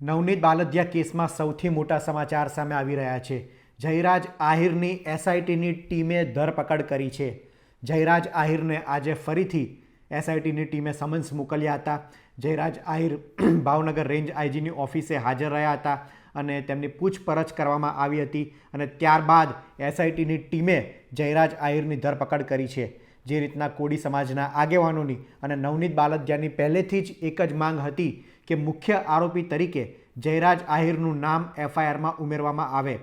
નવનીત બાલદિયા કેસમાં સૌથી મોટા સમાચાર સામે આવી રહ્યા છે। જયરાજ આહિરની એસઆઈટીની ટીમે ધરપકડ કરી છે। જયરાજ આહિરને આજે ફરીથી એસઆઈટીની ટીમે સમન્સ મોકલ્યા હતા। જયરાજ આહિર ભાવનગર રેન્જ આઈજીની ઓફિસે હાજર રહ્યા હતા અને તેમની પૂછપરછ કરવામાં આવી હતી અને ત્યારબાદ એસઆઈટીની ટીમે જયરાજ આહિરની ધરપકડ કરી છે। જે રીતના કોળી સમાજના આગેવાનોની અને નવનીત બાલદિયાની પહેલેથી જ એક જ માંગ હતી કે મુખ્ય આરોપી તરીકે જયરાજ આહિરનું નામ એફઆઈઆરમાં ઉમેરવામાં આવે।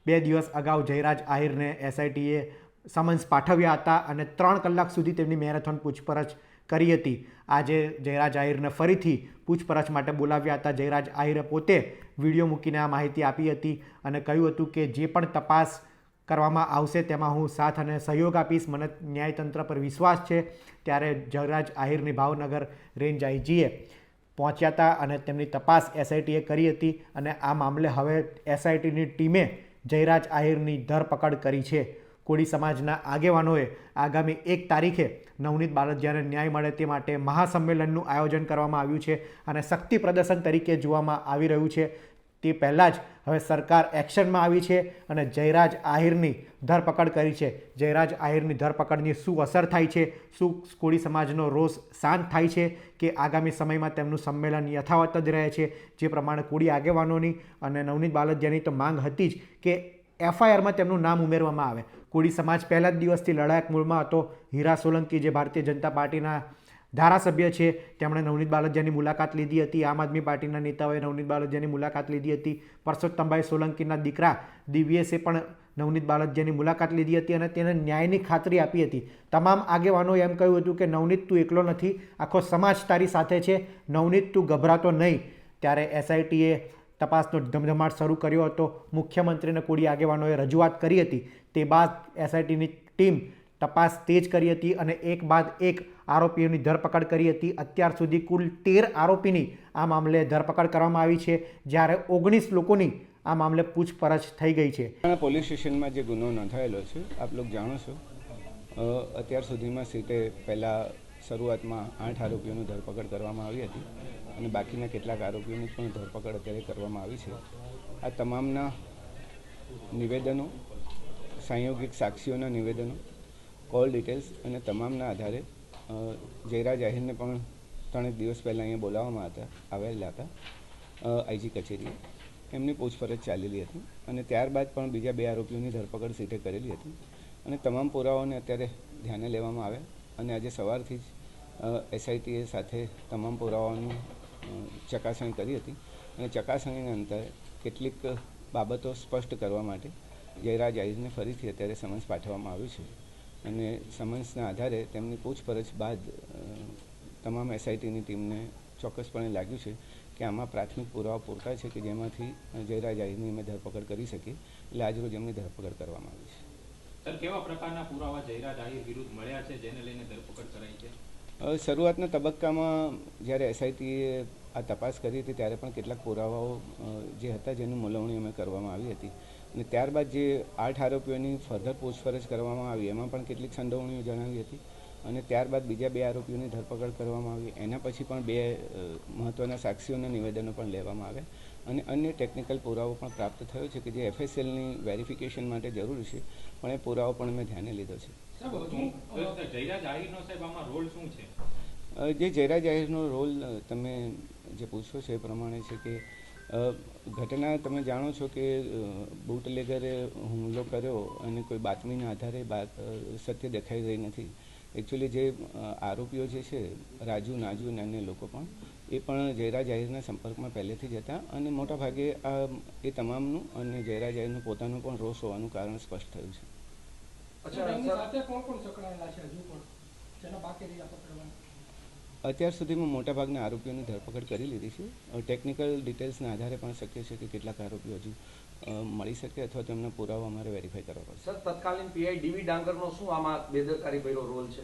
2 દિવસ અગાઉ જયરાજ આહિરને એસઆઈટીએ સમન્સ પાઠવ્યા હતા અને 3 કલાક સુધી તેમની મેરેથોન પૂછપરછ કરી હતી। આજે જયરાજ આહિરને ફરીથી પૂછપરછ માટે બોલાવ્યા હતા। જયરાજ આહિરે પોતે વિડીયો મૂકીને આ માહિતી આપી હતી અને કહ્યું હતું કે જે પણ તપાસ કરવામાં આવશે તેમાં હું સાથ અને સહયોગ આપીશ, મને ન્યાયતંત્ર પર વિશ્વાસ છે। ત્યારે જયરાજ આહિરની ભાવનગર રેન્જ આઈજીએ પહોંચ્યા હતા અને તેમની તપાસ એસઆઈટીએ કરી હતી અને આ મામલે હવે એસઆઈટીની ટીમે જયરાજ આહિરની ધરપકડ કરી છે। કોળી સમાજના આગેવાનોએ આગામી 1 તારીખે નવનીત બાલદિયાને ન્યાય મળે તે માટે મહાસંમેલનનું આયોજન કરવામાં આવ્યું છે અને શક્તિ પ્રદર્શન તરીકે જોવામાં આવી રહ્યું છે। તે પહેલાં જ હવે સરકાર એક્શનમાં આવી છે અને જયરાજ આહિરની ધરપકડ કરી છે। જયરાજ આહિરની ધરપકડની શું અસર થાય છે, શું કોળી સમાજનો રોષ શાંત થાય છે કે આગામી સમયમાં તેમનું સંમેલન યથાવત જ રહે છે। જે પ્રમાણે કોળી આગેવાનોની અને નવનીત બાલદિયાની તો માંગ હતી જ કે એફઆઈઆરમાં તેમનું નામ ઉમેરવામાં આવે। કોળી સમાજ પહેલા જ દિવસથી લડાયક મૂળમાં હતો। હીરા સોલંકી જે ભારતીય જનતા પાર્ટીના ધારાસભ્ય છે તેમણે નવનીત બાલદિયાની મુલાકાત લીધી હતી। આમ આદમી પાર્ટીના નેતાઓએ નવનીત બાલદિયાની મુલાકાત લીધી હતી। પરસોત્તમભાઈ સોલંકીના દીકરા દિવ્યેશે પણ નવનીત બાલદિયાની મુલાકાત લીધી હતી અને તેને ન્યાયની ખાતરી આપી હતી। તમામ આગેવાનોએ એમ કહ્યું હતું કે નવનીત તું એકલો નથી, આખો સમાજ તારી સાથે છે, નવનીત તું ગભરાતો નહીં। ત્યારે એસઆઈટીએ તપાસનો ધમધમાટ શરૂ કર્યો હતો। મુખ્યમંત્રીને કોળી આગેવાનોએ રજૂઆત કરી હતી। તે બાદ એસઆઈટીની ટીમ તપાસ તેજ કરી હતી અને એક બાદ એક આરોપીઓની ધરપકડ કરી હતી। અત્યાર સુધી કુલ 13 આરોપીની આ મામલે ધરપકડ કરવામાં આવી છે, જ્યારે 19 લોકોની આ મામલે પૂછપરછ થઈ ગઈ છે। પોલીસ સ્ટેશનમાં જે ગુનો નોંધાયેલો છે આપ લોકો જાણો છો, અત્યાર સુધીમાં સીટે પહેલાં શરૂઆતમાં 8 આરોપીઓની ધરપકડ કરવામાં આવી હતી અને બાકીના કેટલાક આરોપીઓની પણ ધરપકડ અત્યારે કરવામાં આવી છે। આ તમામના નિવેદનો, સંયોગિક સાક્ષીઓના નિવેદનો, કોલ ડિટેલ્સ અને તમામના આધારે જયરાજ આહિરને પણ 3 દિવસ પહેલાં અહીંયા બોલાવવામાં આવેલા હતા આઈજી કચેરીએ। એમની પૂછપરછ ચાલેલી હતી અને ત્યારબાદ પણ બીજા 2 આરોપીઓની ધરપકડ સીટે કરેલી હતી અને તમામ પુરાવાઓને અત્યારે ધ્યાને લેવામાં આવ્યા અને આજે સવારથી જ એસઆઈટીએ સાથે તમામ પુરાવાઓની ચકાસણી કરી હતી અને ચકાસણીના અંતે કેટલીક બાબતો સ્પષ્ટ કરવા માટે જયરાજ આહિરને ફરીથી અત્યારે સમન્સ પાઠવવામાં આવ્યું છે અને સમન્સના આધારે તેમની પૂછપરછ બાદ તમામ એસઆઈટીની ટીમને ચોક્કસપણે લાગ્યું છે કે આમાં પ્રાથમિક પુરાવા પૂરતા છે કે જેમાંથી જયરાજ આહિરની અમે ધરપકડ કરી શકીએ, એટલે આજરોજ એમની ધરપકડ કરવામાં આવી છે। સર, કેવા પ્રકારના પુરાવા જયરાજ આહિર વિરુદ્ધ મળ્યા છે જેને લઈને ધરપકડ કરાઈ છે? શરૂઆતના તબક્કામાં જ્યારે એસઆઈટીએ આ તપાસ કરી હતી ત્યારે પણ કેટલાક પુરાવાઓ જે હતા જેનું મૂલવણી અમે કરવામાં આવી હતી અને ત્યારબાદ જે 8 આરોપીઓની ફર્ધર પૂછપરછ કરવામાં આવી એમાં પણ કેટલીક સંડોવણીઓ જણાવી હતી અને ત્યારબાદ બીજા 2 આરોપીઓની ધરપકડ કરવામાં આવી। એના પછી પણ 2 મહત્ત્વના સાક્ષીઓના નિવેદનો પણ લેવામાં આવ્યા અને અન્ય ટેકનિકલ પુરાવો પણ પ્રાપ્ત થયો છે કે જે એફએસએલની વેરિફિકેશન માટે જરૂરી છે, પણ એ પુરાવો પણ અમે ધ્યાને લીધો છે। જયરાજ આહિરનો સાહેબ આમાં રોલ શું છે? જે જયરાજ આહિરનો રોલ તમે જે પૂછો છો એ પ્રમાણે છે કે ઘટના તમે જાણો છો કે બુટલેગરે હુમલો કર્યો અને કોઈ બાતમીના આધારે સત્ય દેખાઈ રહી નથી। એકચ્યુઅલી જે આરોપીઓ જે છે રાજુ, નાજુ અને અન્ય લોકો પણ એ પણ જયરાજ આહિરના સંપર્કમાં પહેલેથી જ હતા અને મોટાભાગે એ તમામનું અને જયરાજ આહિરનું પોતાનું પણ રોષ હોવાનું કારણ સ્પષ્ટ થયું છે। અત્યાર સુધીમાં મોટાભાગના આરોપીઓની ધરપકડ કરી લીધી છે। ટેકનિકલ ડિટેલ્સના આધારે પણ શક્ય છે કે કેટલાક આરોપીઓ હજુ મળી શકે અથવા તો એમના પુરાવા અમારે વેરીફાઈ કરવા પડશે। સર, તત્કાલીન પીઆઈ ડીવી ડાંગરનો શું આમાં બેદરકારીભર્યો રોલ છે?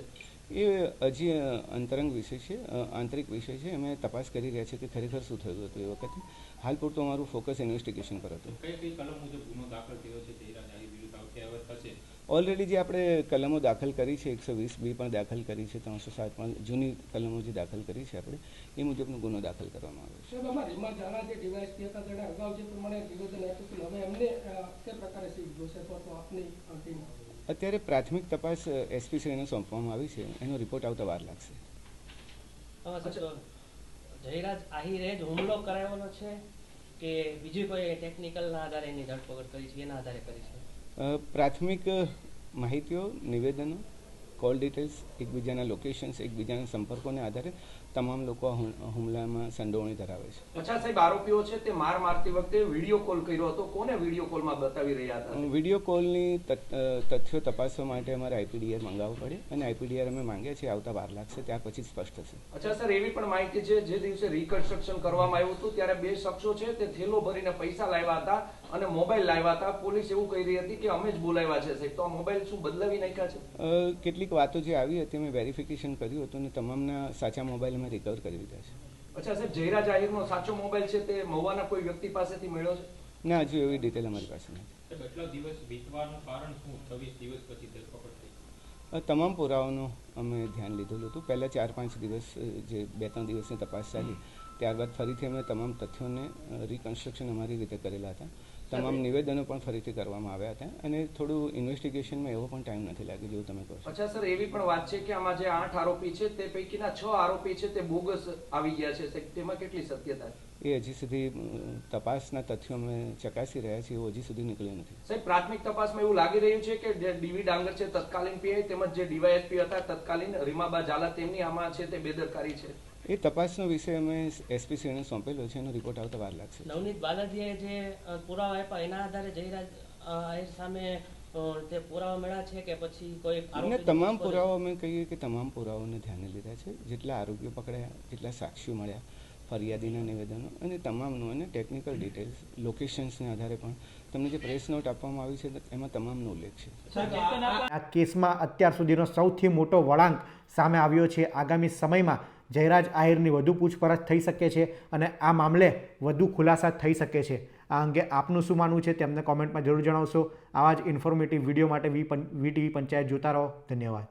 એ હજી અંતરંગ વિષય છે, આંતરિક વિષય છે। અમે તપાસ કરી રહ્યા છીએ કે ખરેખર શું થયું હતું એ વખતે। હાલ પૂરતું અમારું ફોકસ ઇન્વેસ્ટિગેશન પર હતું। કઈ કલમ મુજબ ગુનો દાખલ થયો છે જયરાજ આહિર વિરુદ્ધ? હવે થશે ઓલરેડી જે આપણે કલમો દાખલ કરી છે 120B પણ દાખલ કરી છે, 307 પણ જૂની કલમો જે દાખલ કરી છે આપણે એ મુજબનો ગુનો દાખલ કરવામાં આવ્યો છે. સાહેબ, આમાં રીમા ઝાલા જે ડીવાયએસપી હતા તેણે અગાઉ જે પ્રમાણે નિવેદન આપ્યું હતું, હવે એમને તે પ્રકારે શીખ જોશે અથવા તો આપની ટીમ? અત્યારે પ્રાથમિક તપાસ એસપી શ્રીને સોંપવામાં આવી છે, એનો રિપોર્ટ આવતા વાર લાગશે. જયરાજ આહિરે જ હુમલો કરાવવાનો છે કે બીજી કોઈ ટેકનિકલના આધારે એની ધરપકડ કરી છે, એના આધારે કરી છે? પ્રાથમિક માહિતીઓ, નિવેદનો, કોલ ડિટેલ્સ, એકબીજાના લોકેશન્સ, એકબીજાના સંપર્કોને આધારે તમામ લોકો આ હુમલામાં સંડોવણી ધરાવે છે. અચ્છા સાહેબ, આરોપીઓ છે તે માર મારતી વખતે વિડીયો કોલ કર્યો હતો, કોને વિડીયો કોલમાં બતાવી રહ્યા હતા? વિડીયો કોલની તથ્યો તપાસવા માટે અમારે આઈપીડીઆર મંગાવવું પડે અને આઈપીડીઆર અમે માંગ્યા છે, આવતા વાર લાગશે, ત્યાર પછી સ્પષ્ટ થશે. અચ્છા સર, એવી પણ માહિતી છે જે દિવસે રિકન્સ્ટ્રક્શન કરવામાં આવ્યું હતું ત્યારે બે શખ્સો છે તે થેલો ભરીને પૈસા લાવ્યા હતા અને મોબાઈલ લાવ્યા હતા. પોલીસ એવું કહી રહી હતી કે અમે જ બોલાવ્યા છે સાહેબ, તો આ મોબાઈલ શું બદલાવી નાખ્યા છે? કેટલીક વાતો જે આવી હતી અમે વેરિફિકેશન કર્યું હતું અને તમામના સાચા મોબાઈલ અમે રિકવર કરી દીધા છે. અચ્છા સાહેબ, જયરાજ આહિરનો સાચો મોબાઈલ છે તે મહુવાના કોઈ વ્યક્તિ પાસેથી મળ્યો છે? ના, હજુ એવી ડિટેલ અમારી પાસે નથી. એટલા દિવસ વીતવાનું કારણ શું? 26 દિવસ પછી ધરપકડ થઈ. તમામ પુરાવાનું અમે ધ્યાન લીધેલું હતું. પહેલાં 4-5 દિવસ જે 2-3 દિવસની તપાસ ચાલી, ત્યારબાદ ફરીથી અમે તમામ તથ્યોને રિકન્સ્ટ્રક્શન અમારી રીતે કરેલા હતા. તમામ નિવેદનો પણ ફરીથી કરવામાં આવ્યા હતા અને થોડું ઇન્વેસ્ટિગેશનમાં એવો પણ ટાઈમ નથી લાગ્યો જેવું તમે કહો છો. અચ્છા સર, એવી પણ વાત છે કે આમાં જે 8 આરોપી છે તે પૈકીના 6 આરોપી છે તે બોગસ આવી ગયા છે સાહેબ, તેમાં કેટલી સત્યતા છે? એ હજી સુધી તપાસના તથ્યો અમે ચકાસી રહ્યા છીએ, એવું હજી સુધી નીકળ્યું નથી. સાહેબ, પ્રાથમિક તપાસમાં એવું લાગી રહ્યું છે કે જે ડીવી ડાંગર છે તત્કાલીન પીઆઈ તેમજ જે ડીવાયએસપી હતા તત્કાલીન રીમાબા ઝાલા તેમની આમાં છે તે બેદરકારી છે. એ તપાસનો વિષય અમે એસપી શ્રીને સોંપેલો છે, એનો રિપોર્ટ આવતા વાર લાગશે. નવનીત બાલાજીએ જે પુરાવા આપ્યા એના આધારે જયરાજ આહિર સામે તે પુરાવા મળ્યા છે કે પછી કોઈ અને તમામ પુરાવા અમે કહીએ કે તમામ પુરાવાઓને ધ્યાને લીધા છે. જેટલા આરોપીઓ પકડાયા, જેટલા સાક્ષીઓ મળ્યા, ફરિયાદીના નિવેદનો અને તમામનું અને ટેકનિકલ ડિટેલ્સ, લોકેશન્સને આધારે પણ તમને જે પ્રેસ નોટ આપવામાં આવી છે એમાં તમામનો ઉલ્લેખ છે. આ કેસમાં અત્યાર સુધીનો સૌથી મોટો વળાંક સામે આવ્યો છે. આગામી સમયમાં જયરાજ આહિરની વધુ પૂછપરછ થઈ શકે છે અને આ મામલે વધુ ખુલાસા થઈ શકે છે. આ અંગે આપનું શું માનવું છે તેમને કોમેન્ટમાં જરૂર જણાવશો. આવા જ ઇન્ફોર્મેટિવ વિડીયો માટે વીટીવી પંચાયત જોતા રહો. ધન્યવાદ.